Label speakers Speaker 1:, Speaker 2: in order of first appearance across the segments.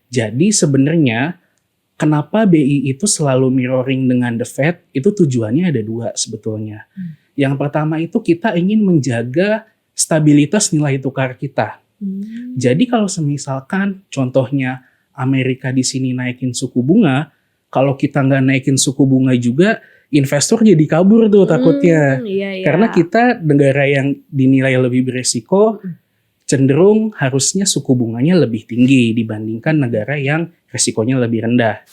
Speaker 1: Jadi sebenarnya kenapa BI itu selalu mirroring dengan the Fed, itu tujuannya ada dua sebetulnya. Yang pertama itu kita ingin menjaga stabilitas nilai tukar kita. Jadi kalau semisalkan contohnya Amerika di sini naikin suku bunga, kalau kita nggak naikin suku bunga juga, investor jadi kabur tuh takutnya.
Speaker 2: Iya.
Speaker 1: Karena kita negara yang dinilai lebih beresiko, cenderung harusnya suku bunganya lebih tinggi dibandingkan negara yang resikonya lebih rendah.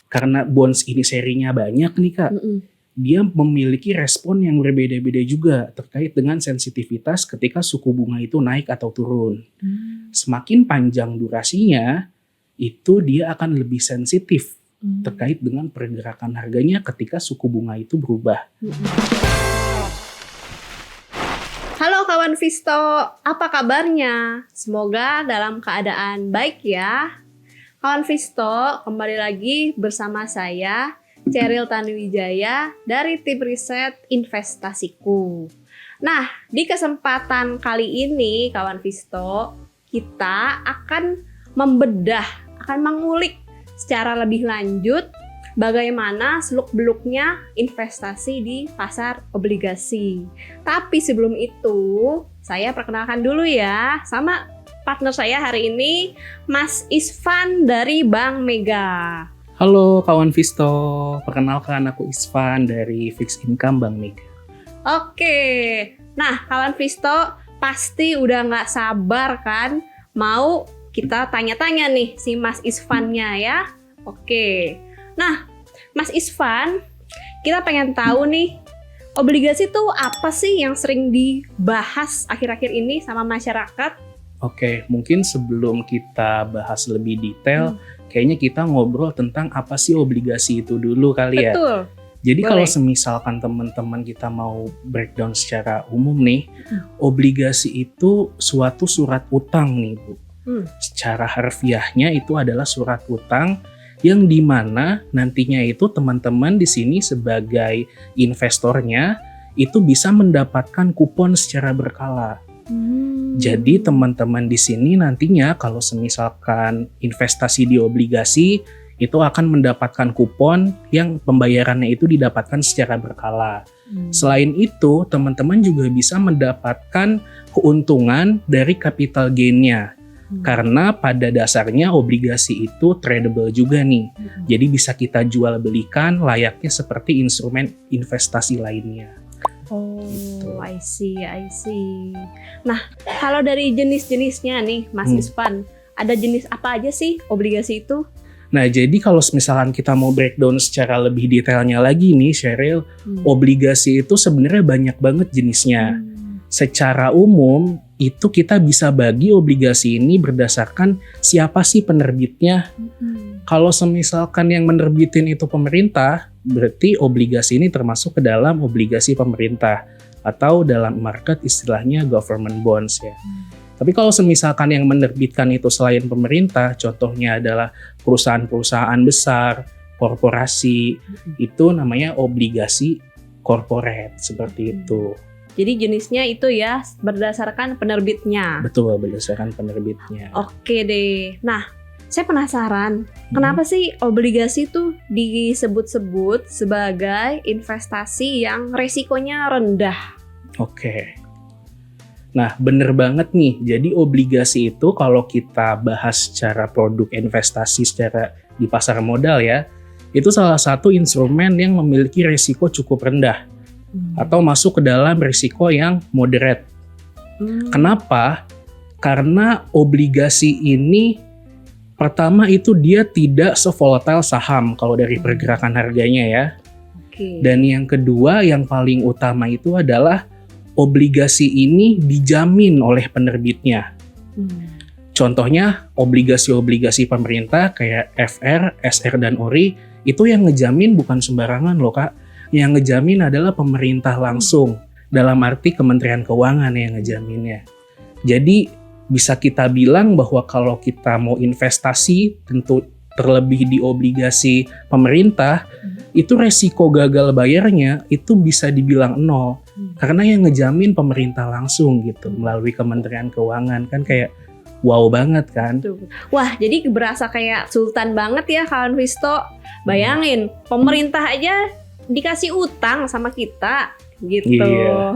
Speaker 1: Karena bonds ini serinya banyak nih Kak, dia memiliki respon yang berbeda-beda juga terkait dengan sensitivitas ketika suku bunga itu naik atau turun. Semakin panjang durasinya, itu dia akan lebih sensitif terkait dengan pergerakan harganya ketika suku bunga itu berubah.
Speaker 2: Halo kawan Visto, apa kabarnya? Semoga dalam keadaan baik ya. Kawan Visto, kembali lagi bersama saya, Cheryl Tanuwijaya dari tim riset investasiku. Nah, di kesempatan kali ini kawan Visto, kita akan mengulik secara lebih lanjut bagaimana seluk-beluknya investasi di pasar obligasi. Tapi sebelum itu, saya perkenalkan dulu ya sama partner saya hari ini, Mas Isvan dari Bank Mega.
Speaker 1: Halo kawan Visto, perkenalkan aku Isvan dari Fixed Income Bank Mega.
Speaker 2: Oke, nah kawan Visto pasti udah nggak sabar kan mau kita tanya-tanya nih si Mas Isvannya ya. Oke, nah Mas Isvan, kita pengen tahu nih obligasi itu apa sih yang sering dibahas akhir-akhir ini sama masyarakat?
Speaker 1: Oke, mungkin sebelum kita bahas lebih detail, kayaknya kita ngobrol tentang apa sih obligasi itu dulu kali ya.
Speaker 2: Betul.
Speaker 1: Jadi
Speaker 2: Boleh.
Speaker 1: kalau semisalkan teman-teman kita mau breakdown secara umum nih, obligasi itu suatu surat utang nih Bu. Secara harfiahnya itu adalah surat utang yang dimana nantinya itu teman-teman di sini sebagai investornya itu bisa mendapatkan kupon secara berkala. Jadi teman-teman di sini nantinya kalau semisalkan investasi di obligasi itu akan mendapatkan kupon yang pembayarannya itu didapatkan secara berkala. Selain itu, teman-teman juga bisa mendapatkan keuntungan dari capital gain-nya. Karena pada dasarnya obligasi itu tradable juga nih. Jadi bisa kita jual belikan layaknya seperti instrumen investasi lainnya.
Speaker 2: Oh, I see. Nah, kalau dari jenis-jenisnya nih, Mas Isvan, ada jenis apa aja sih obligasi itu?
Speaker 1: Nah, jadi kalau misalkan kita mau breakdown secara lebih detailnya lagi nih, Cheryl, obligasi itu sebenarnya banyak banget jenisnya. Secara umum, itu kita bisa bagi obligasi ini berdasarkan siapa sih penerbitnya. Kalau semisalkan yang menerbitin itu pemerintah, berarti obligasi ini termasuk ke dalam obligasi pemerintah atau dalam market istilahnya government bonds ya. Tapi kalau semisalkan yang menerbitkan itu selain pemerintah, contohnya adalah perusahaan-perusahaan besar, korporasi, itu namanya obligasi corporate seperti itu.
Speaker 2: Jadi jenisnya itu ya berdasarkan penerbitnya.
Speaker 1: Betul, berdasarkan penerbitnya.
Speaker 2: Oke deh. Nah, saya penasaran, kenapa sih obligasi itu disebut-sebut sebagai investasi yang resikonya rendah?
Speaker 1: Oke. Nah, bener banget nih. Jadi obligasi itu kalau kita bahas secara produk investasi secara di pasar modal ya, itu salah satu instrumen yang memiliki risiko cukup rendah atau masuk ke dalam risiko yang moderate. Kenapa? Karena obligasi ini pertama itu dia tidak sevolatile saham kalau dari pergerakan harganya ya. Dan yang kedua yang paling utama itu adalah obligasi ini dijamin oleh penerbitnya. Contohnya obligasi-obligasi pemerintah kayak FR, SR, dan ORI itu yang ngejamin bukan sembarangan loh Kak. Yang ngejamin adalah pemerintah langsung, dalam arti Kementerian Keuangan yang ngejaminnya. Jadi bisa kita bilang bahwa kalau kita mau investasi tentu terlebih di obligasi pemerintah, itu resiko gagal bayarnya itu bisa dibilang nol. Karena yang ngejamin pemerintah langsung gitu melalui Kementerian Keuangan kan kayak wow banget kan.
Speaker 2: Wah, jadi berasa kayak sultan banget ya kawan Visto. Bayangin, pemerintah aja dikasih utang sama kita gitu.
Speaker 1: Iya.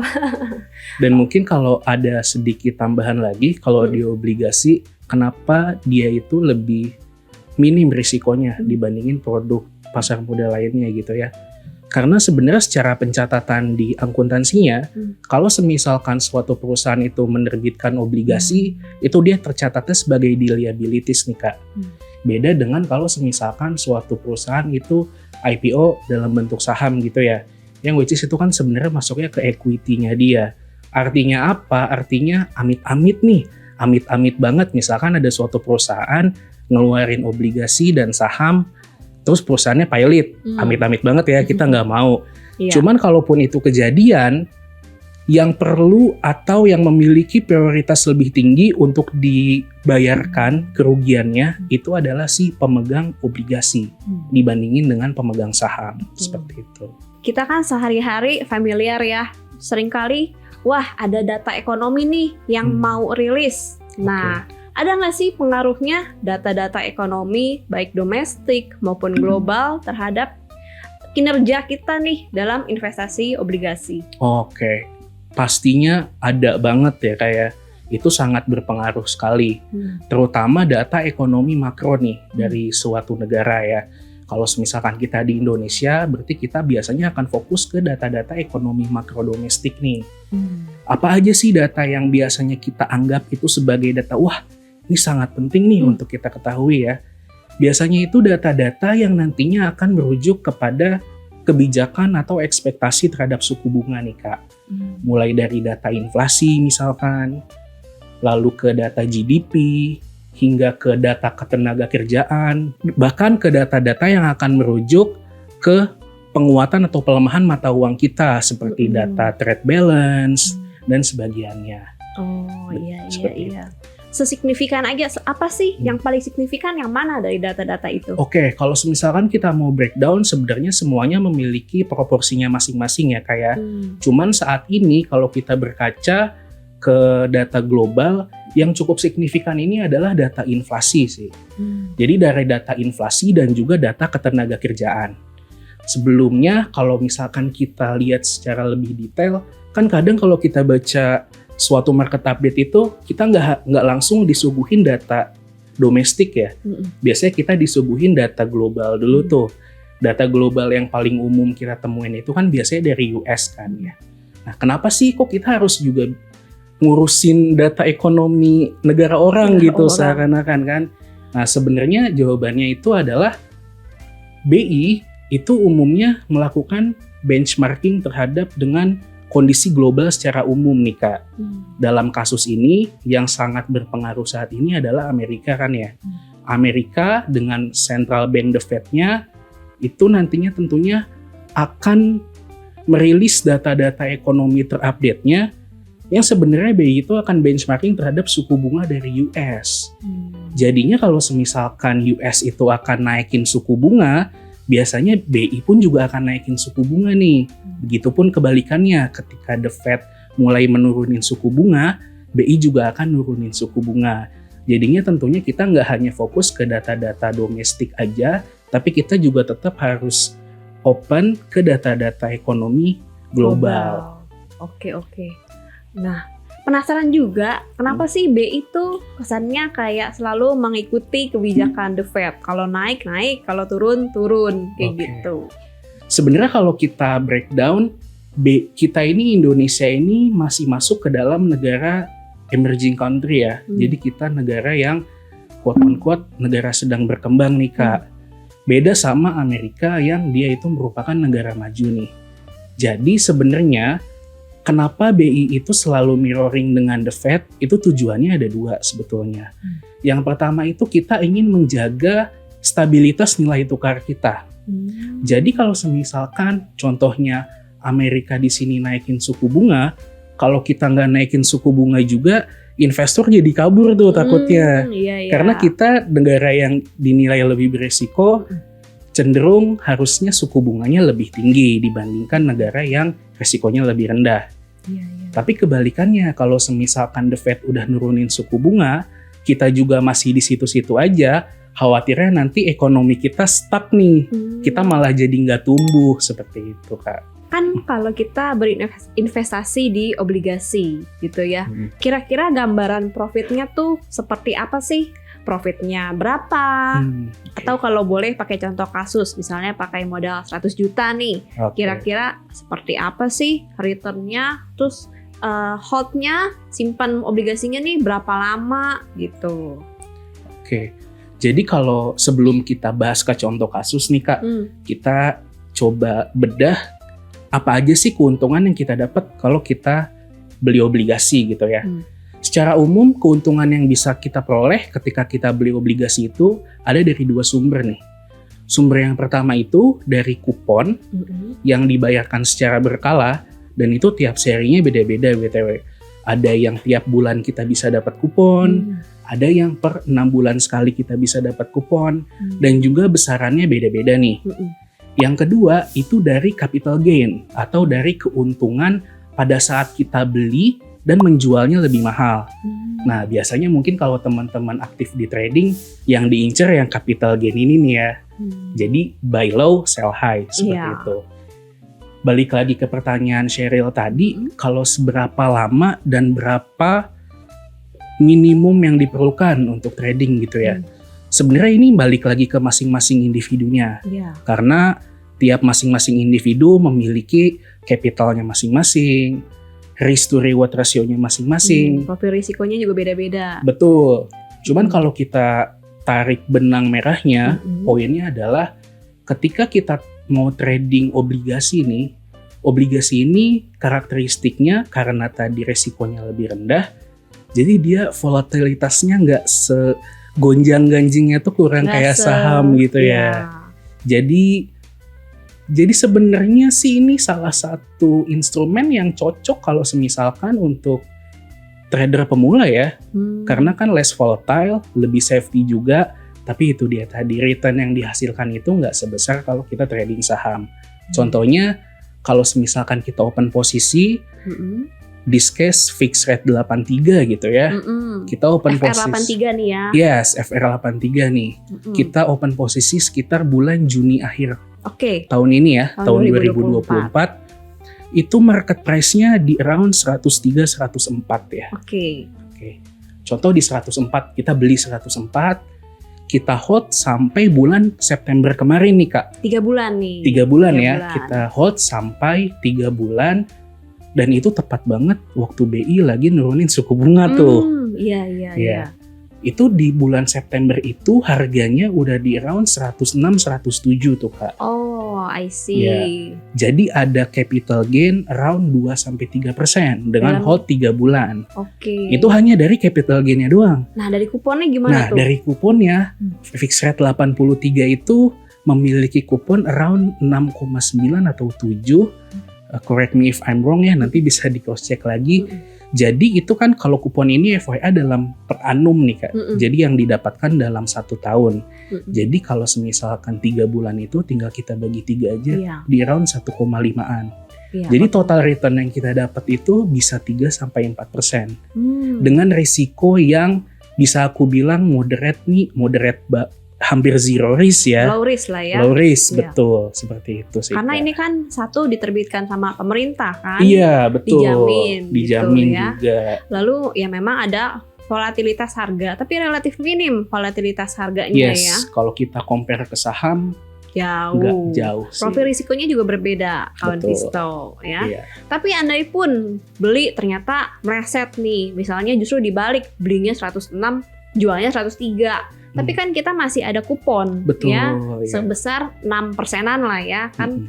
Speaker 1: Dan mungkin kalau ada sedikit tambahan lagi, kalau di obligasi, kenapa dia itu lebih minim risikonya dibandingin produk pasar modal lainnya gitu ya. Karena sebenarnya secara pencatatan di akuntansinya, kalau semisalkan suatu perusahaan itu menerbitkan obligasi, itu dia tercatatnya sebagai liabilities nih Kak. Beda dengan kalau semisalkan suatu perusahaan itu IPO dalam bentuk saham gitu ya. Yang which is itu kan sebenarnya masuknya ke equity-nya dia. Artinya apa? Artinya amit-amit nih. Amit-amit banget misalkan ada suatu perusahaan ngeluarin obligasi dan saham, terus perusahaannya pilot, amit-amit banget ya, kita nggak mau.
Speaker 2: Iya.
Speaker 1: Cuman kalaupun itu kejadian, yang perlu atau yang memiliki prioritas lebih tinggi untuk dibayarkan kerugiannya itu adalah si pemegang obligasi dibandingin dengan pemegang saham, seperti itu.
Speaker 2: Kita kan sehari-hari familiar ya, seringkali wah ada data ekonomi nih yang mau rilis. Nah, ada nggak sih pengaruhnya data-data ekonomi baik domestik maupun global terhadap kinerja kita nih dalam investasi obligasi?
Speaker 1: Oke, pastinya ada banget ya, kayak itu sangat berpengaruh sekali. Terutama data ekonomi makro nih dari suatu negara ya. Kalau misalkan kita di Indonesia, berarti kita biasanya akan fokus ke data-data ekonomi makro domestik nih. Apa aja sih data yang biasanya kita anggap itu sebagai data, wah ini sangat penting nih untuk kita ketahui ya. Biasanya itu data-data yang nantinya akan merujuk kepada kebijakan atau ekspektasi terhadap suku bunga nih Kak. Mulai dari data inflasi misalkan, lalu ke data GDP, hingga ke data ketenaga kerjaan, bahkan ke data-data yang akan merujuk ke penguatan atau pelemahan mata uang kita seperti data trade balance dan sebagiannya.
Speaker 2: Oh iya. Sesignifikan aja apa sih yang paling signifikan, yang mana dari data-data itu?
Speaker 1: Oke, kalau misalkan kita mau breakdown, sebenarnya semuanya memiliki proporsinya masing-masing ya kayak. Cuman saat ini kalau kita berkaca ke data global, yang cukup signifikan ini adalah data inflasi sih. Jadi dari data inflasi dan juga data ketenaga kerjaan. Sebelumnya kalau misalkan kita lihat secara lebih detail, kan kadang kalau kita baca suatu market update itu kita nggak langsung disuguhin data domestik ya. Biasanya kita disuguhin data global dulu tuh. Data global yang paling umum kita temuin itu kan biasanya dari US kan ya. Nah kenapa sih kok kita harus juga ngurusin data ekonomi negara orang gitu seakan-akan kan? Nah sebenarnya jawabannya itu adalah BI itu umumnya melakukan benchmarking terhadap dengan kondisi global secara umum nih Kak. Dalam kasus ini yang sangat berpengaruh saat ini adalah Amerika kan ya. Amerika dengan Central Bank the Fed-nya itu nantinya tentunya akan merilis data-data ekonomi terupdate-nya yang sebenarnya BI itu akan benchmarking terhadap suku bunga dari US. Jadinya kalau semisalkan US itu akan naikin suku bunga, biasanya BI pun juga akan naikin suku bunga nih. Begitupun kebalikannya, ketika The Fed mulai menurunin suku bunga, BI juga akan nurunin suku bunga. Jadinya tentunya kita nggak hanya fokus ke data-data domestik aja, tapi kita juga tetap harus open ke data-data ekonomi global.
Speaker 2: Oke. Nah, penasaran juga kenapa sih BI itu kesannya kayak selalu mengikuti kebijakan The Fed. Kalau naik, kalau turun, kayak gitu.
Speaker 1: Sebenarnya kalau kita breakdown, kita ini Indonesia ini masih masuk ke dalam negara emerging country ya. Jadi kita negara yang quote-unquote negara sedang berkembang nih Kak. Beda sama Amerika yang dia itu merupakan negara maju nih. Jadi sebenarnya kenapa BI itu selalu mirroring dengan The Fed, itu tujuannya ada dua sebetulnya. Yang pertama itu kita ingin menjaga stabilitas nilai tukar kita. Jadi kalau misalkan contohnya Amerika di sini naikin suku bunga, kalau kita nggak naikin suku bunga juga, investor jadi kabur tuh takutnya. Karena kita negara yang dinilai lebih beresiko, cenderung harusnya suku bunganya lebih tinggi dibandingkan negara yang resikonya lebih rendah. Tapi kebalikannya, kalau misalkan The Fed udah nurunin suku bunga, kita juga masih di situ-situ aja, khawatirnya nanti ekonomi kita stuck nih. Kita malah jadi nggak tumbuh seperti itu, Kak.
Speaker 2: Kan kalau kita berinvestasi di obligasi gitu ya, kira-kira gambaran profitnya tuh seperti apa sih? Profitnya berapa? Atau kalau boleh pakai contoh kasus, misalnya pakai modal 100 juta nih, kira-kira seperti apa sih returnnya? Terus holdnya, simpan obligasinya nih berapa lama gitu?
Speaker 1: Oke, jadi kalau sebelum kita bahas ke contoh kasus nih Kak, kita coba bedah apa aja sih keuntungan yang kita dapat kalau kita beli obligasi gitu ya. Secara umum keuntungan yang bisa kita peroleh ketika kita beli obligasi itu ada dari 2 sumber nih. Sumber yang pertama itu dari kupon yang dibayarkan secara berkala, dan itu tiap serinya beda-beda BTW. Ada yang tiap bulan kita bisa dapat kupon, ada yang per 6 bulan sekali kita bisa dapat kupon, dan juga besarannya beda-beda nih. Yang kedua itu dari capital gain atau dari keuntungan pada saat kita beli dan menjualnya lebih mahal. Nah, biasanya mungkin kalau teman-teman aktif di trading, yang diincar yang capital gain ini nih ya. Jadi buy low, sell high seperti itu. Balik lagi ke pertanyaan Sheryl tadi, kalau seberapa lama dan berapa minimum yang diperlukan untuk trading gitu ya. Sebenarnya ini balik lagi ke masing-masing individunya. Karena tiap masing-masing individu memiliki capitalnya masing-masing, risk to reward ratio-nya masing-masing.
Speaker 2: Profil risikonya juga beda-beda.
Speaker 1: Betul. Cuman kalau kita tarik benang merahnya, poinnya adalah ketika kita mau trading obligasi nih, obligasi ini karakteristiknya karena tadi resikonya lebih rendah, jadi dia volatilitasnya nggak segonjang-ganjingnya tuh kurang kayak saham gitu ya. Jadi sebenarnya sih ini salah satu instrumen yang cocok kalau semisalkan untuk trader pemula ya. Karena kan less volatile, lebih safety juga, tapi itu dia tadi return yang dihasilkan itu nggak sebesar kalau kita trading saham. Contohnya kalau semisalkan kita open posisi, this case fixed rate 83 gitu ya. Kita open posisi
Speaker 2: FR83 nih ya.
Speaker 1: Yes, FR83 nih. Kita open posisi sekitar bulan Juni akhir. Tahun ini ya, tahun 2024. Itu market price-nya di around 103-104 ya. Contoh di 104, kita beli 104, kita hold sampai bulan September kemarin nih Kak.
Speaker 2: 3 bulan nih.
Speaker 1: 3 bulan ya, kita hold sampai 3 bulan. Dan itu tepat banget waktu BI lagi nurunin suku bunga tuh.
Speaker 2: Iya.
Speaker 1: Itu di bulan September itu harganya udah di around 106-107 tuh Kak.
Speaker 2: Oh, I see.
Speaker 1: Jadi ada capital gain around 2-3% dengan hold 3 bulan. Itu hanya dari capital gainnya doang.
Speaker 2: Nah, dari kuponnya gimana tuh?
Speaker 1: Nah, dari kuponnya fixed rate 83 itu memiliki kupon around 6,9 atau 7. Correct me if I'm wrong ya, nanti bisa di cross check lagi. Jadi itu kan kalau kupon ini FYI dalam per annum nih Kak. Jadi yang didapatkan dalam 1 tahun. Jadi kalau semisalkan 3 bulan itu tinggal kita bagi 3 aja, di around 1,5an. Jadi total return yang kita dapat itu bisa 3-4%. Dengan risiko yang bisa aku bilang moderate nih, hampir zero risk ya.
Speaker 2: Low risk lah ya.
Speaker 1: Low risk, betul. Seperti itu sih.
Speaker 2: Karena ini kan satu diterbitkan sama pemerintah kan.
Speaker 1: Iya, betul.
Speaker 2: Dijamin
Speaker 1: gitu, juga.
Speaker 2: Lalu ya memang ada volatilitas harga, tapi relatif minim volatilitas harganya ya.
Speaker 1: Kalau kita compare ke saham,
Speaker 2: jauh.
Speaker 1: Nggak jauh sih.
Speaker 2: Profil risikonya juga berbeda kawan Fisto ya. Tapi andai pun beli ternyata meleset nih. Misalnya justru dibalik, belinya 106, jualnya 103. Tapi kan kita masih ada kupon ya, sebesar 6%-an lah ya kan,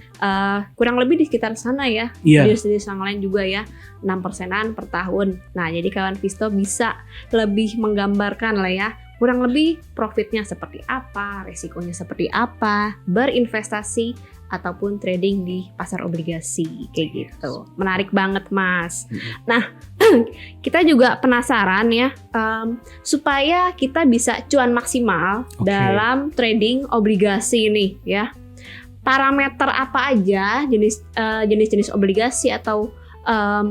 Speaker 2: kurang lebih di sekitar sana ya, di yang lain juga ya, 6%-an per tahun. Nah jadi kawan Fisto bisa lebih menggambarkan lah ya, kurang lebih profitnya seperti apa, resikonya seperti apa, berinvestasi ataupun trading di pasar obligasi kayak gitu. Menarik banget Mas. Nah kita juga penasaran ya, supaya kita bisa cuan maksimal dalam trading obligasi nih ya. Parameter apa aja jenis-jenis obligasi atau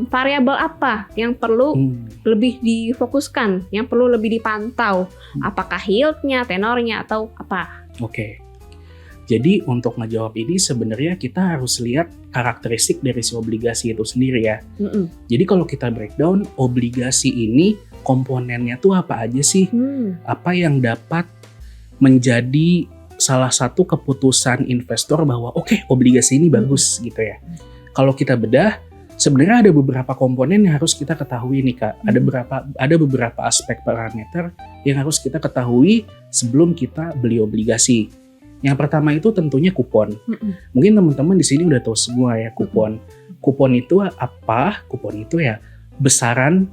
Speaker 2: variabel apa yang perlu lebih difokuskan, yang perlu lebih dipantau? Apakah yieldnya, tenornya, atau apa?
Speaker 1: Oke. Jadi untuk ngejawab ini sebenarnya kita harus lihat karakteristik dari si obligasi itu sendiri ya. Jadi kalau kita breakdown, obligasi ini komponennya tuh apa aja sih? Apa yang dapat menjadi salah satu keputusan investor bahwa oke, obligasi ini bagus gitu ya. Kalau kita bedah, sebenarnya ada beberapa komponen yang harus kita ketahui nih Kak. Ada beberapa aspek parameter yang harus kita ketahui sebelum kita beli obligasi. Yang pertama itu tentunya kupon. Mungkin teman-teman di sini udah tahu semua ya kupon. Kupon itu apa? Kupon itu ya besaran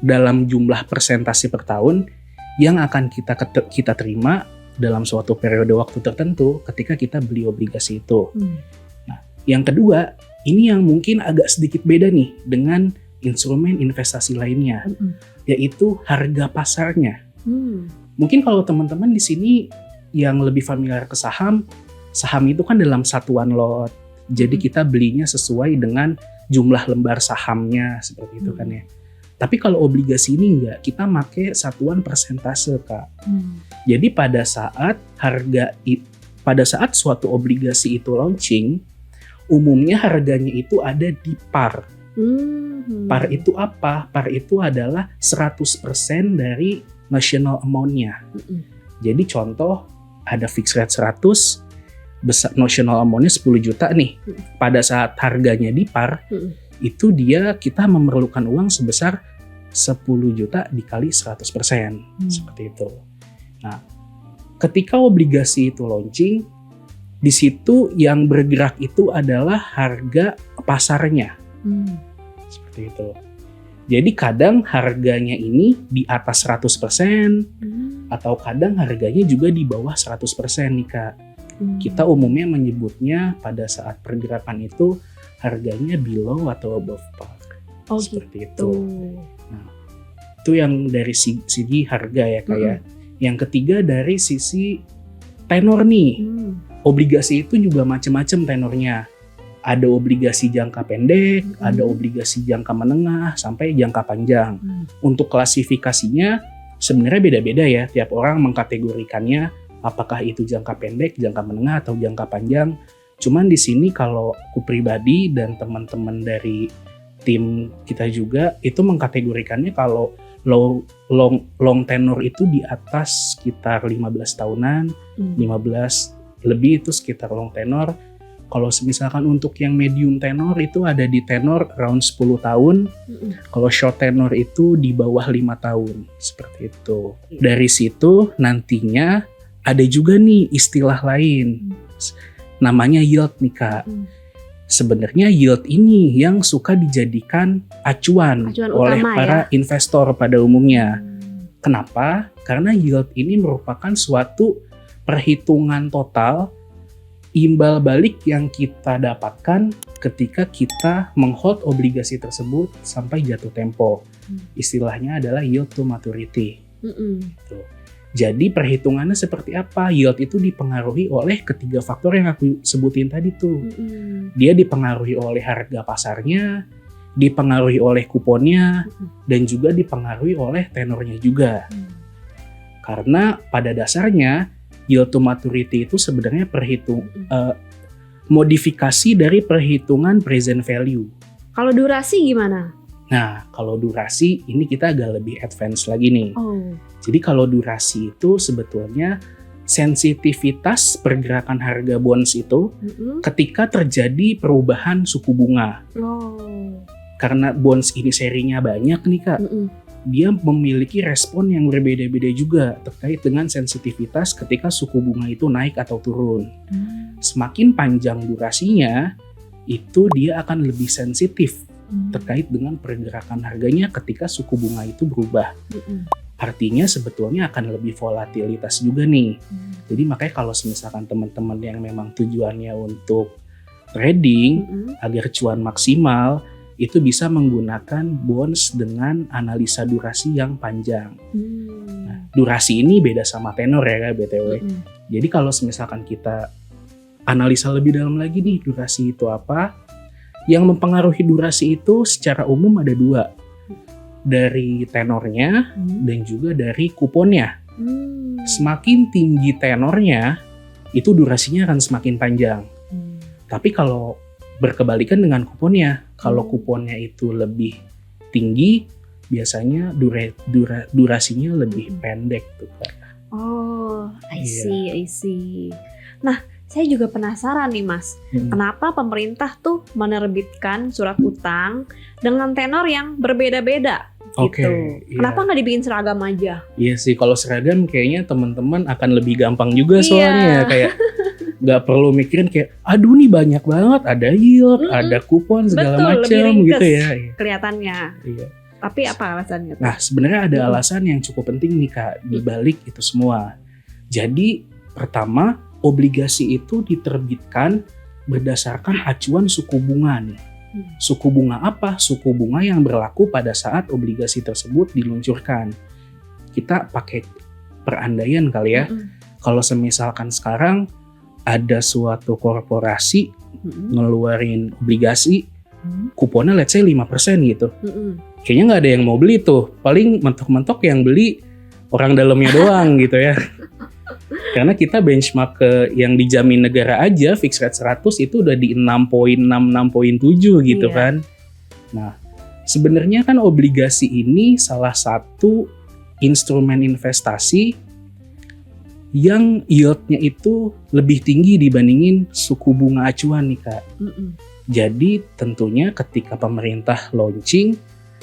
Speaker 1: dalam jumlah persentase per tahun yang akan kita terima dalam suatu periode waktu tertentu ketika kita beli obligasi itu. Nah, yang kedua, ini yang mungkin agak sedikit beda nih dengan instrumen investasi lainnya, yaitu harga pasarnya. Mungkin kalau teman-teman di sini yang lebih familiar ke saham itu kan dalam satuan lot. Jadi kita belinya sesuai dengan jumlah lembar sahamnya seperti itu kan ya. Tapi kalau obligasi ini enggak, kita pakai satuan persentase Kak. Jadi pada saat suatu obligasi itu launching, umumnya harganya itu ada di par. Par itu apa? Par itu adalah 100% dari national amount-nya. Jadi contoh ada fixed rate 100, notional amount-nya 10 juta nih. Pada saat harganya di par, itu kita memerlukan uang sebesar 10 juta dikali 100%. Seperti itu. Nah, ketika obligasi itu launching, di situ yang bergerak itu adalah harga pasarnya. Seperti itu. Jadi kadang harganya ini di atas 100%, atau kadang harganya juga di bawah 100% nih Kak. Kita umumnya menyebutnya pada saat pergerakan itu harganya below atau above par. Seperti itu. Nah, itu yang dari segi harga ya Kak ya. Yang ketiga dari sisi tenor nih. Obligasi itu juga macam-macam tenornya. Ada obligasi jangka pendek, ada obligasi jangka menengah, sampai jangka panjang. Untuk klasifikasinya sebenarnya beda-beda ya. Tiap orang mengkategorikannya apakah itu jangka pendek, jangka menengah, atau jangka panjang. Cuman di sini kalau aku pribadi dan teman-teman dari tim kita juga itu mengkategorikannya kalau long tenor itu di atas sekitar 15 tahunan, 15 lebih itu sekitar long tenor. Kalau misalkan untuk yang medium tenor itu ada di tenor around 10 tahun. Kalau short tenor itu di bawah 5 tahun. Seperti itu. Dari situ nantinya ada juga nih istilah lain. Namanya yield nih Kak. Sebenarnya yield ini yang suka dijadikan acuan oleh para investor pada umumnya. Kenapa? Karena yield ini merupakan suatu perhitungan total imbal balik yang kita dapatkan ketika kita menghold obligasi tersebut sampai jatuh tempo. Istilahnya adalah yield to maturity. Jadi perhitungannya seperti apa? Yield itu dipengaruhi oleh ketiga faktor yang aku sebutin tadi tuh. Dia dipengaruhi oleh harga pasarnya, dipengaruhi oleh kuponnya, dan juga dipengaruhi oleh tenornya juga. Karena pada dasarnya yield to maturity itu sebenarnya modifikasi dari perhitungan present value.
Speaker 2: Kalau durasi gimana?
Speaker 1: Nah, kalau durasi ini kita agak lebih advance lagi nih. Jadi kalau durasi itu sebetulnya sensitivitas pergerakan harga bonds itu ketika terjadi perubahan suku bunga. Karena bonds ini serinya banyak nih Kak. Dia memiliki respon yang berbeda-beda juga terkait dengan sensitivitas ketika suku bunga itu naik atau turun. Semakin panjang durasinya, itu dia akan lebih sensitif terkait dengan pergerakan harganya ketika suku bunga itu berubah. Artinya sebetulnya akan lebih volatilitas juga nih. Jadi makanya kalau misalkan teman-teman yang memang tujuannya untuk trading agar cuan maksimal, itu bisa menggunakan bonds dengan analisa durasi yang panjang. Nah, durasi ini beda sama tenor ya BTW. Jadi kalau misalkan kita analisa lebih dalam lagi nih durasi itu apa, Yang mempengaruhi durasi itu secara umum ada dua. Dari tenornya dan juga dari kuponnya. Semakin tinggi tenornya, itu durasinya akan semakin panjang. Tapi kalau berkebalikan dengan kuponnya, kalau kuponnya itu lebih tinggi, biasanya durasinya lebih pendek tuh Kak.
Speaker 2: Oh, I see. Nah, saya juga penasaran nih Mas, kenapa pemerintah tuh menerbitkan surat utang dengan tenor yang berbeda-beda gitu? Kenapa nggak dibikin seragam aja?
Speaker 1: Iya sih, kalau seragam kayaknya teman-teman akan lebih gampang juga soalnya kayak nggak perlu mikirin kayak aduh nih banyak banget, ada yield, ada kupon segala macam gitu ya.
Speaker 2: Kelihatannya.
Speaker 1: Iya.
Speaker 2: Tapi apa alasannya?
Speaker 1: Nah, sebenarnya ada alasan yang cukup penting nih Kak di balik itu semua. Jadi, pertama, obligasi itu diterbitkan berdasarkan acuan suku bunga nih. Suku bunga apa? Suku bunga yang berlaku pada saat obligasi tersebut diluncurkan. Kita pakai perandaian kali ya. Kalau semisalkan sekarang ada suatu korporasi ngeluarin obligasi, kuponnya let's say 5% gitu. Kayaknya nggak ada yang mau beli tuh. Paling mentok-mentok yang beli orang dalamnya doang gitu ya. Karena kita benchmark ke yang dijamin negara aja, fixed rate 100 itu udah di 6.6, 6.7 gitu kan. Nah, sebenarnya kan obligasi ini salah satu instrumen investasi yang yieldnya itu lebih tinggi dibandingin suku bunga acuan nih Kak. Jadi tentunya ketika pemerintah launching,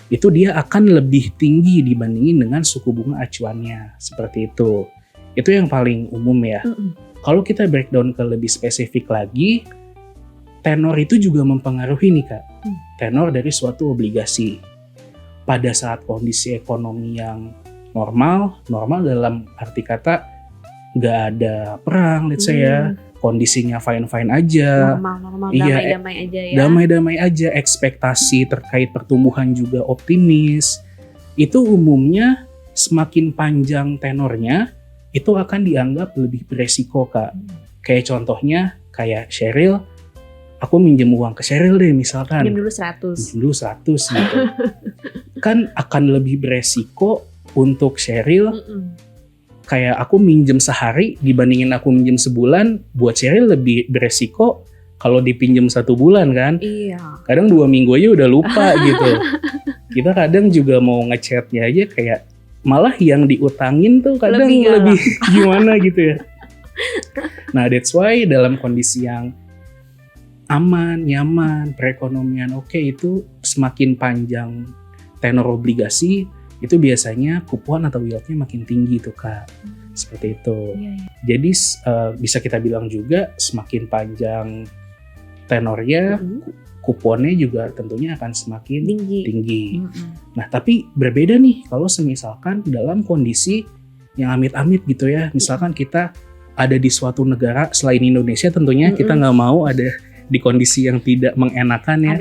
Speaker 1: itu dia akan lebih tinggi dibandingin dengan suku bunga acuannya. Seperti itu. Itu yang paling umum ya. Kalau kita breakdown ke lebih spesifik lagi, tenor itu juga mempengaruhi nih Kak. Tenor dari suatu obligasi. Pada saat kondisi ekonomi yang normal dalam arti kata nggak ada perang, let's say ya, kondisinya fine-fine aja.
Speaker 2: Normal, damai-damai aja ya.
Speaker 1: Damai-damai aja, ekspektasi terkait pertumbuhan juga optimis. Itu umumnya semakin panjang tenornya, itu akan dianggap lebih beresiko Kak. Kayak contohnya, kayak Sheryl, aku minjem uang ke Sheryl deh misalkan.
Speaker 2: Minjem dulu 100 gitu.
Speaker 1: Kan akan lebih beresiko untuk Sheryl. Kayak aku minjem sehari dibandingin aku minjem sebulan, buat Sheryl lebih beresiko kalau dipinjem 1 bulan kan.
Speaker 2: Iya.
Speaker 1: Kadang 2 minggu aja udah lupa gitu. Kita kadang juga mau ngechatnya aja kayak malah yang diutangin tuh kadang lebih gimana gitu ya. Nah, that's why dalam kondisi yang aman, nyaman, perekonomian oke, itu semakin panjang tenor obligasi, itu biasanya kupon atau yieldnya makin tinggi tuh Kak. Seperti itu. Jadi bisa kita bilang juga semakin panjang tenornya, kuponnya juga tentunya akan semakin tinggi. Nah, tapi berbeda nih kalau semisalkan dalam kondisi yang amit-amit gitu ya. Misalkan kita ada di suatu negara selain Indonesia tentunya, kita nggak mau ada di kondisi yang tidak mengenakan ya.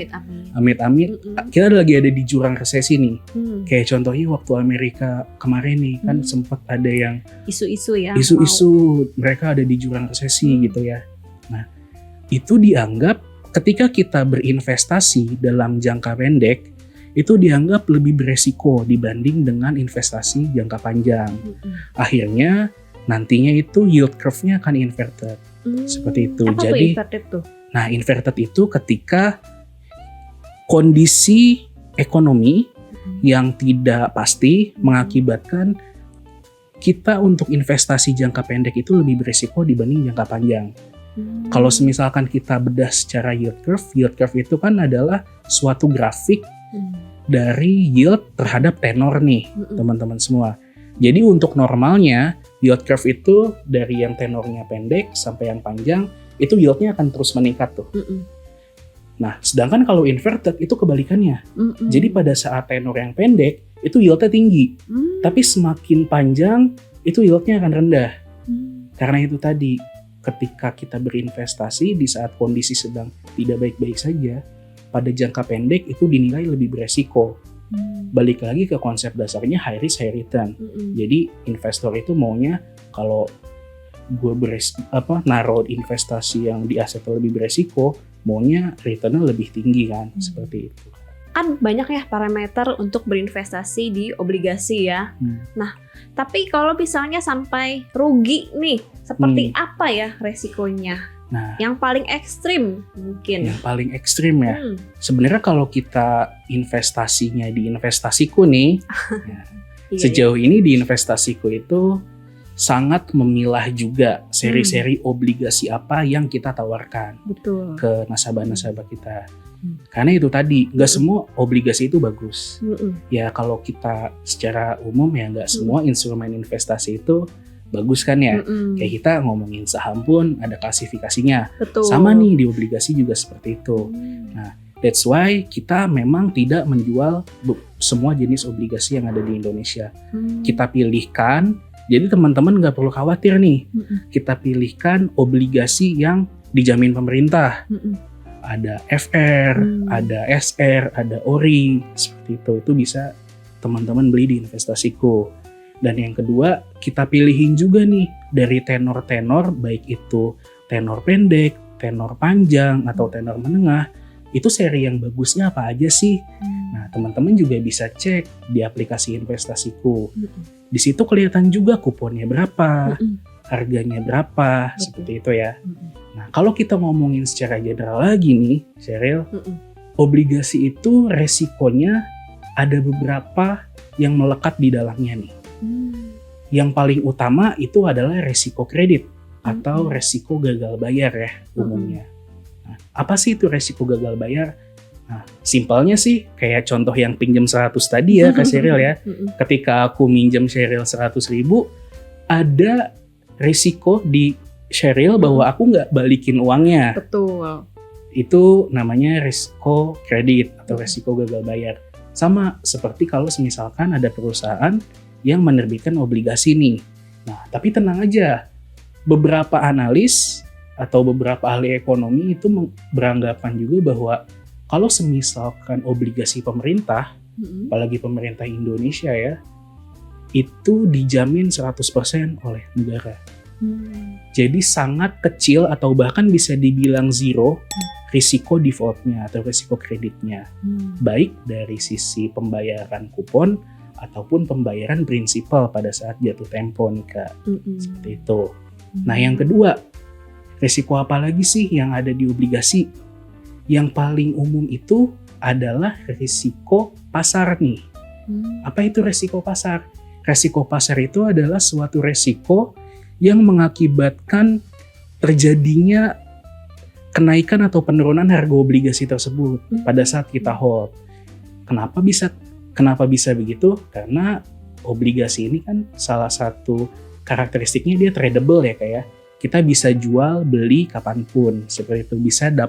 Speaker 1: Amit-amit. Kita lagi ada di jurang resesi nih. Kayak contohnya waktu Amerika kemarin nih kan sempat ada yang
Speaker 2: isu-isu ya.
Speaker 1: Isu-isu mereka ada di jurang resesi gitu ya. Nah, itu dianggap ketika kita berinvestasi dalam jangka pendek, itu dianggap lebih beresiko dibanding dengan investasi jangka panjang. Akhirnya nantinya itu yield curve-nya akan inverted. Seperti itu.
Speaker 2: Apa
Speaker 1: jadi
Speaker 2: inverted tuh?
Speaker 1: Nah, inverted itu ketika kondisi ekonomi yang tidak pasti mengakibatkan kita untuk investasi jangka pendek itu lebih berisiko dibanding jangka panjang. Kalau misalkan kita bedah secara yield curve itu kan adalah suatu grafik dari yield terhadap tenor nih, teman-teman semua. Jadi untuk normalnya, yield curve itu dari yang tenornya pendek sampai yang panjang, itu yieldnya akan terus meningkat tuh. Nah, sedangkan kalau inverted itu kebalikannya. Jadi pada saat tenor yang pendek, itu yieldnya tinggi. Tapi semakin panjang, itu yieldnya akan rendah. Karena itu tadi, ketika kita berinvestasi di saat kondisi sedang tidak baik-baik saja, pada jangka pendek itu dinilai lebih beresiko. Balik lagi ke konsep dasarnya high risk, high return. Jadi investor itu maunya kalau gue naruh investasi yang di aset lebih beresiko, maunya returnnya lebih tinggi kan, seperti itu.
Speaker 2: Kan banyak ya parameter untuk berinvestasi di obligasi ya. Nah, tapi kalau misalnya sampai rugi nih, seperti apa ya resikonya?
Speaker 1: Nah,
Speaker 2: yang paling ekstrim mungkin.
Speaker 1: Yang paling ekstrim ya. Sebenarnya kalau kita investasinya di investasiku nih, sejauh ini di investasiku itu sangat memilah juga seri-seri obligasi apa yang kita tawarkan ke nasabah-nasabah kita. Karena itu tadi, nggak semua obligasi itu bagus. Ya kalau kita secara umum ya nggak semua instrumen investasi itu bagus kan ya. Kayak kita ngomongin saham pun ada klasifikasinya. Sama nih di obligasi juga seperti itu. Nah, that's why kita memang tidak menjual semua jenis obligasi yang ada di Indonesia. Kita pilihkan, jadi teman-teman nggak perlu khawatir nih. Kita pilihkan obligasi yang dijamin pemerintah. Ada FR, ada SR, ada ORI, seperti itu. Itu bisa teman-teman beli di investasiku. Dan yang kedua, kita pilihin juga nih dari tenor-tenor, baik itu tenor pendek, tenor panjang, atau tenor menengah. Itu seri yang bagusnya apa aja sih? Nah, teman-teman juga bisa cek di aplikasi investasiku. Di situ kelihatan juga kuponnya berapa, harganya berapa, seperti itu ya. Nah, kalau kita ngomongin secara general lagi nih, Sheryl, obligasi itu resikonya ada beberapa yang melekat di dalamnya nih. Yang paling utama itu adalah resiko kredit atau resiko gagal bayar ya umumnya. Nah, apa sih itu resiko gagal bayar? Nah, simpelnya sih kayak contoh yang pinjam 100 tadi ya Kak Sheryl ya. Ketika aku minjem Sheryl 100.000, ada resiko di Sheryl bahwa aku nggak balikin uangnya.
Speaker 2: Betul.
Speaker 1: Itu namanya resiko kredit atau resiko gagal bayar. Sama seperti kalau misalkan ada perusahaan yang menerbitkan obligasi nih. Nah, tapi tenang aja. Beberapa analis atau beberapa ahli ekonomi itu beranggapan juga bahwa kalau semisalkan obligasi pemerintah, apalagi pemerintah Indonesia ya, itu dijamin 100% oleh negara. Jadi sangat kecil atau bahkan bisa dibilang zero risiko defaultnya atau risiko kreditnya. Baik dari sisi pembayaran kupon ataupun pembayaran prinsipal pada saat jatuh tempo nih Kak. Seperti itu. Nah yang kedua, risiko apa lagi sih yang ada di obligasi? Yang paling umum itu adalah risiko pasar nih. Apa itu risiko pasar? Risiko pasar itu adalah suatu risiko yang mengakibatkan terjadinya kenaikan atau penurunan harga obligasi tersebut pada saat kita hold. Kenapa bisa begitu? Karena obligasi ini kan salah satu karakteristiknya dia tradable ya kayak. Kita bisa jual beli kapanpun, seperti itu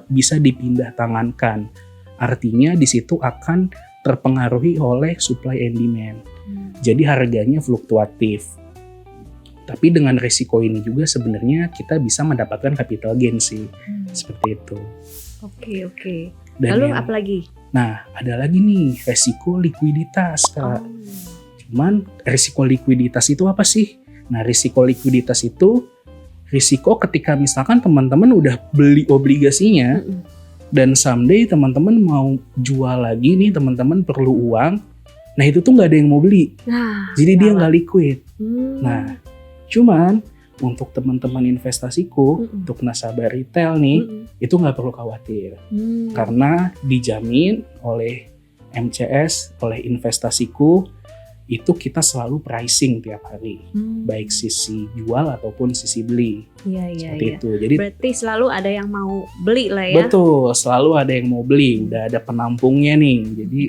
Speaker 1: bisa dipindah tangankan. Artinya di situ akan terpengaruhi oleh supply and demand. Jadi harganya fluktuatif. Tapi dengan risiko ini juga sebenarnya kita bisa mendapatkan capital gain sih. Seperti itu.
Speaker 2: Oke. Lalu apa lagi?
Speaker 1: Nah, ada lagi nih risiko likuiditas, Kak. Cuman risiko likuiditas itu apa sih? Nah, risiko likuiditas itu risiko ketika misalkan teman-teman udah beli obligasinya dan someday teman-teman mau jual lagi nih, teman-teman perlu uang. Nah, itu tuh nggak ada yang mau beli. Jadi dia nggak liquid. Nah, cuman untuk teman-teman investasiku, untuk nasabah retail nih, itu nggak perlu khawatir. Karena dijamin oleh MCS, oleh investasiku, itu kita selalu pricing tiap hari. Baik sisi jual ataupun sisi beli. Seperti itu. Jadi
Speaker 2: berarti selalu ada yang mau beli lah ya?
Speaker 1: Betul, selalu ada yang mau beli. Udah ada penampungnya nih. Jadi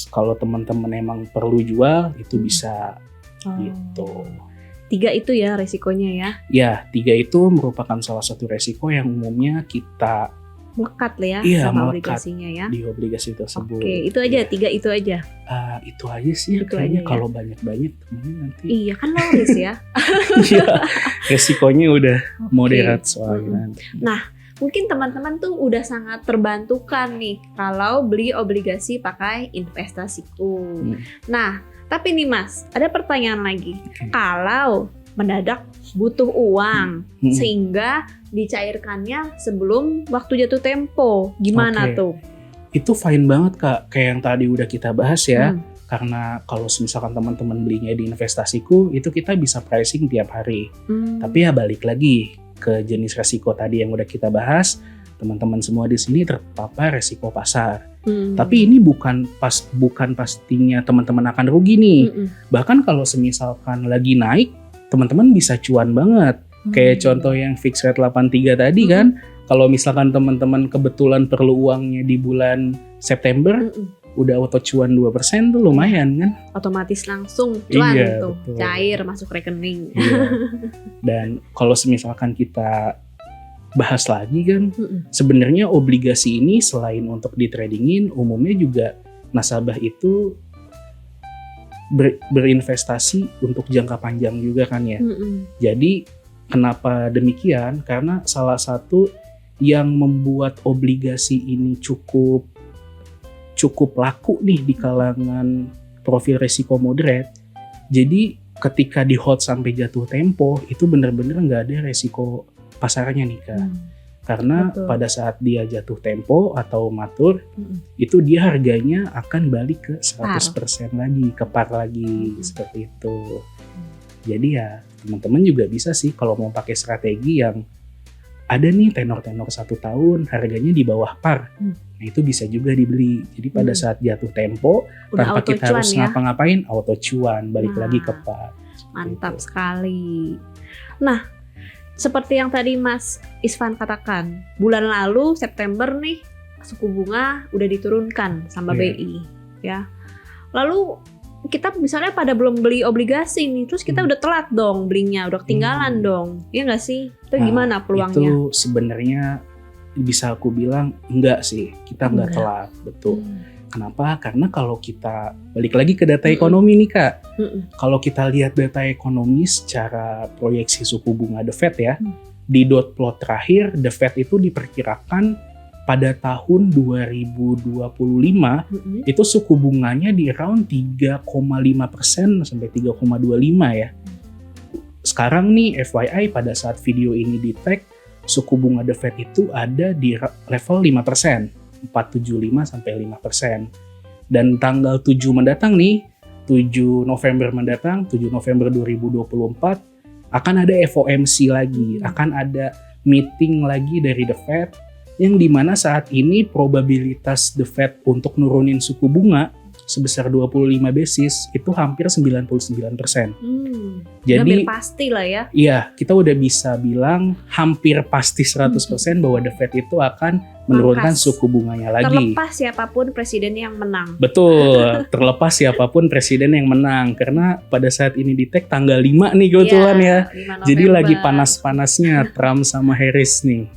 Speaker 1: kalau teman-teman emang perlu jual, itu bisa gitu.
Speaker 2: 3 itu ya resikonya ya?
Speaker 1: Ya, 3 itu merupakan salah satu resiko yang umumnya kita
Speaker 2: melekat lah ya sama obligasinya ya?
Speaker 1: Di obligasi tersebut.
Speaker 2: Oke, itu aja, 3 itu aja?
Speaker 1: Itu aja sih itu kayaknya aja, kalau banyak-banyak temennya nanti.
Speaker 2: Iya kan loris ya?
Speaker 1: Iya, resikonya udah moderat soalnya.
Speaker 2: Nah, mungkin teman-teman tuh udah sangat terbantukan nih kalau beli obligasi pakai investasiku. Nah, tapi nih Mas, ada pertanyaan lagi. Kalau mendadak butuh uang sehingga dicairkannya sebelum waktu jatuh tempo. Gimana
Speaker 1: Oke.
Speaker 2: tuh?
Speaker 1: Itu fine banget Kak, kayak yang tadi udah kita bahas ya. Karena kalau misalkan teman-teman belinya di investasiku, itu kita bisa pricing tiap hari. Tapi ya balik lagi ke jenis resiko tadi yang udah kita bahas, teman-teman semua di sini terpapar resiko pasar. Tapi ini bukan pastinya teman-teman akan rugi nih. Bahkan kalau semisalkan lagi naik, teman-teman bisa cuan banget. Kayak contoh yang fixed rate 83 tadi kan, kalau misalkan teman-teman kebetulan perlu uangnya di bulan September, udah auto cuan 2% tuh lumayan kan.
Speaker 2: Otomatis langsung cuan
Speaker 1: Iya,
Speaker 2: tuh,
Speaker 1: betul.
Speaker 2: cair masuk rekening.
Speaker 1: Iya. Dan kalau misalkan kita bahas lagi kan, sebenarnya obligasi ini selain untuk di tradingin, umumnya juga nasabah itu berinvestasi untuk jangka panjang juga kan ya. Jadi kenapa demikian? Karena salah satu yang membuat obligasi ini cukup laku nih di kalangan profil risiko moderate. Jadi ketika di hold sampai jatuh tempo, itu benar-benar nggak ada resiko pasarnya nih Kak. Karena
Speaker 2: Betul.
Speaker 1: pada saat dia jatuh tempo atau matur, itu dia harganya akan balik ke 100% lagi, ke par lagi, seperti itu. Jadi ya teman-teman juga bisa sih kalau mau pakai strategi yang ada nih tenor-tenor 1 tahun, harganya di bawah par. Nah itu bisa juga dibeli. Jadi pada saat jatuh tempo,
Speaker 2: Udah
Speaker 1: tanpa
Speaker 2: auto
Speaker 1: kita harus
Speaker 2: cuan ya.
Speaker 1: ngapa-ngapain, auto cuan, balik
Speaker 2: Nah,
Speaker 1: lagi ke par.
Speaker 2: Mantap
Speaker 1: Gitu.
Speaker 2: sekali. Nah, seperti yang tadi Mas Isvan katakan, bulan lalu September nih suku bunga udah diturunkan sama
Speaker 1: Iya.
Speaker 2: BI ya. Lalu kita misalnya pada belum beli obligasi nih, terus kita udah telat dong belinya, udah ketinggalan dong. Iya nggak sih? Itu
Speaker 1: Nah,
Speaker 2: gimana peluangnya?
Speaker 1: Itu sebenarnya bisa aku bilang enggak sih, kita enggak
Speaker 2: Enggak.
Speaker 1: telat, betul. Kenapa? Karena kalau kita balik lagi ke data ekonomi nih Kak, kalau kita lihat data ekonomi secara proyeksi suku bunga The Fed ya, di dot plot terakhir The Fed itu diperkirakan pada tahun 2025 itu suku bunganya di around 3,5% sampai 3,25 ya. Sekarang nih FYI pada saat video ini di tag, suku bunga The Fed itu ada di level 5%, 4,75 sampai 5%. Dan tanggal 7 mendatang nih, 7 November mendatang, 7 November 2024 akan ada FOMC lagi, akan ada meeting lagi dari The Fed yang dimana saat ini probabilitas The Fed untuk nurunin suku bunga sebesar 25 basis itu hampir 99%. Jadi
Speaker 2: hampir pasti lah ya.
Speaker 1: iya, kita udah bisa bilang hampir pasti 100% bahwa The Fed itu akan menurunkan
Speaker 2: Mangkas.
Speaker 1: suku bunganya lagi.
Speaker 2: Terlepas siapapun presiden yang menang.
Speaker 1: Betul, terlepas siapapun presiden yang menang. Karena pada saat ini di tag tanggal 5 nih kebetulan ya.
Speaker 2: 5
Speaker 1: Jadi
Speaker 2: November.
Speaker 1: lagi panas-panasnya Trump sama Harris nih.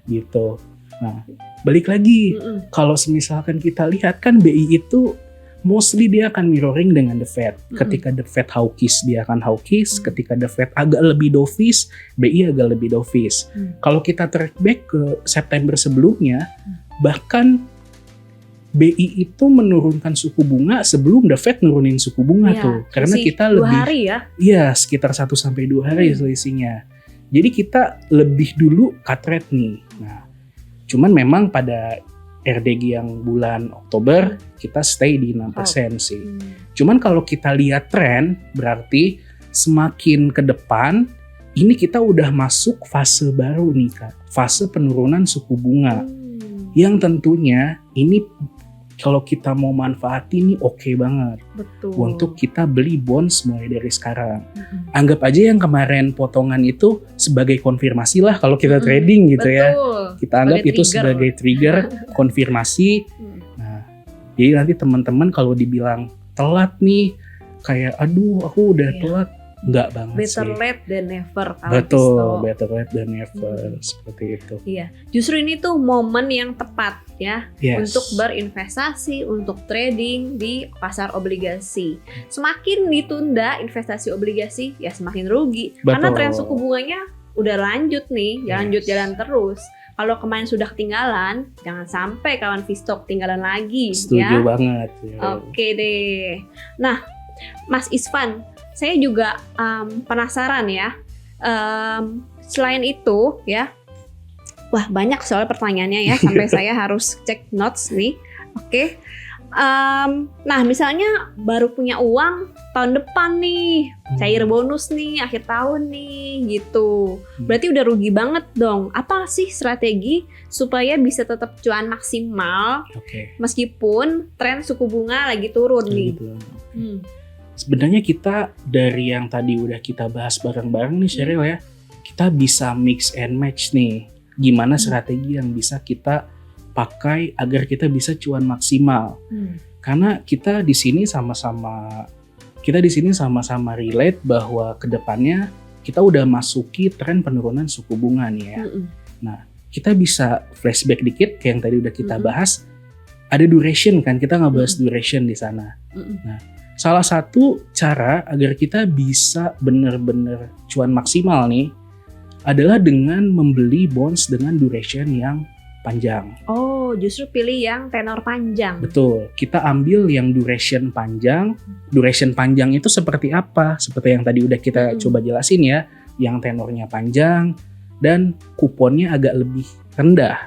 Speaker 1: Gitu. Nah, balik lagi. Kalau misalkan kita lihat kan BI itu mostly dia akan mirroring dengan The Fed. Ketika The Fed hawkish, dia akan hawkish. Ketika The Fed agak lebih dovish, BI agak lebih dovish. Kalau kita track back ke September sebelumnya, bahkan BI itu menurunkan suku bunga sebelum The Fed nurunin suku bunga
Speaker 2: Iya,
Speaker 1: tuh. Karena
Speaker 2: selisih
Speaker 1: kita
Speaker 2: 2
Speaker 1: lebih
Speaker 2: hari ya.
Speaker 1: iya, sekitar 1-2 hari selisihnya. Jadi kita lebih dulu cut rate nih. Nah, cuman memang pada RDG yang bulan Oktober kita stay di 6% sih. Cuman kalau kita lihat tren, berarti semakin ke depan ini kita udah masuk fase baru nih Kak. Fase penurunan suku bunga. Yang tentunya ini kalau kita mau manfaatin ini oke banget.
Speaker 2: Betul.
Speaker 1: Untuk kita beli bonds mulai dari sekarang. Anggap aja yang kemarin potongan itu sebagai konfirmasi lah kalau kita trading gitu ya.
Speaker 2: Betul.
Speaker 1: Kita anggap
Speaker 2: Sebagai
Speaker 1: itu
Speaker 2: trigger.
Speaker 1: sebagai trigger konfirmasi. Nah, jadi nanti teman-teman kalau dibilang telat nih, kayak aduh aku udah
Speaker 2: Iya.
Speaker 1: telat, enggak banget
Speaker 2: Better
Speaker 1: sih.
Speaker 2: late than never. Kak
Speaker 1: Betul,
Speaker 2: Fisto.
Speaker 1: better late than never, seperti itu.
Speaker 2: Iya, justru ini tuh momen yang tepat ya
Speaker 1: Yes.
Speaker 2: untuk berinvestasi, untuk trading di pasar obligasi. Semakin ditunda investasi obligasi, ya semakin rugi. Karena
Speaker 1: Betul.
Speaker 2: tren suku bunganya udah lanjut nih, lanjut
Speaker 1: Yes.
Speaker 2: jalan terus. Kalau kemarin sudah ketinggalan, jangan sampai kawan Visto ketinggalan lagi
Speaker 1: Setuju
Speaker 2: ya.
Speaker 1: banget. Ya.
Speaker 2: Oke deh. Nah, Mas Isvan, saya juga penasaran ya. Selain itu ya, Wah, banyak soal pertanyaannya ya, sampai saya harus cek notes nih. Oke. Nah, misalnya baru punya uang tahun depan nih, cair bonus nih, akhir tahun nih, gitu. Berarti udah rugi banget dong. Apa sih strategi supaya bisa tetap cuan maksimal meskipun tren suku bunga lagi turun nih?
Speaker 1: Sebenarnya kita dari yang tadi udah kita bahas bareng-bareng nih Sheryl ya, kita bisa mix and match nih. Gimana strategi yang bisa kita pakai agar kita bisa cuan maksimal. Karena kita di sini sama-sama relate bahwa kedepannya kita udah masuki tren penurunan suku bunga nih ya. Nah, kita bisa flashback dikit kayak yang tadi udah kita bahas. Ada duration kan, kita ngebahas duration di sana. Nah, salah satu cara agar kita bisa bener-bener cuan maksimal nih adalah dengan membeli bonds dengan duration yang panjang.
Speaker 2: Oh, justru pilih yang tenor panjang.
Speaker 1: Betul, kita ambil yang duration panjang. Duration panjang itu seperti apa? Seperti yang tadi udah kita coba jelasin ya, yang tenornya panjang dan kuponnya agak lebih rendah.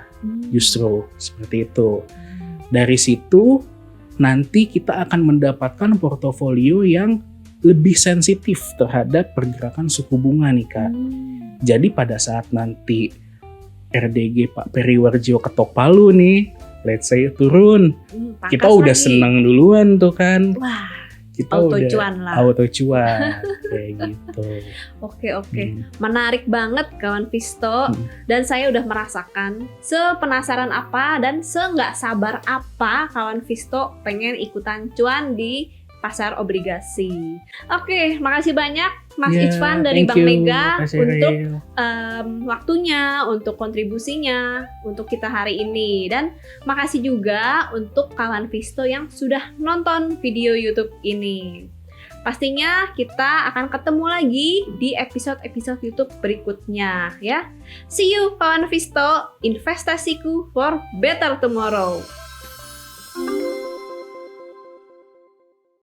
Speaker 1: Justru seperti itu. Dari situ nanti kita akan mendapatkan portofolio yang lebih sensitif terhadap pergerakan suku bunga nih Kak. Jadi pada saat nanti RDG Pak Periwarjo ketok palu nih, let's say turun, kita udah lagi seneng duluan tuh kan.
Speaker 2: Wah,
Speaker 1: kita
Speaker 2: auto
Speaker 1: udah
Speaker 2: cuan lah.
Speaker 1: Auto cuan, kayak gitu.
Speaker 2: Oke. Menarik banget kawan Visto. Dan saya udah merasakan sepenasaran apa dan nggak sabar apa kawan Visto pengen ikutan cuan di pasar obligasi. Oke, makasih banyak Mas Isvan dari Bank Mega untuk waktunya, untuk kontribusinya untuk kita hari ini. Dan makasih juga untuk kawan Visto yang sudah nonton video YouTube ini. Pastinya kita akan ketemu lagi di episode-episode YouTube berikutnya ya. See you kawan Visto, investasiku for better tomorrow.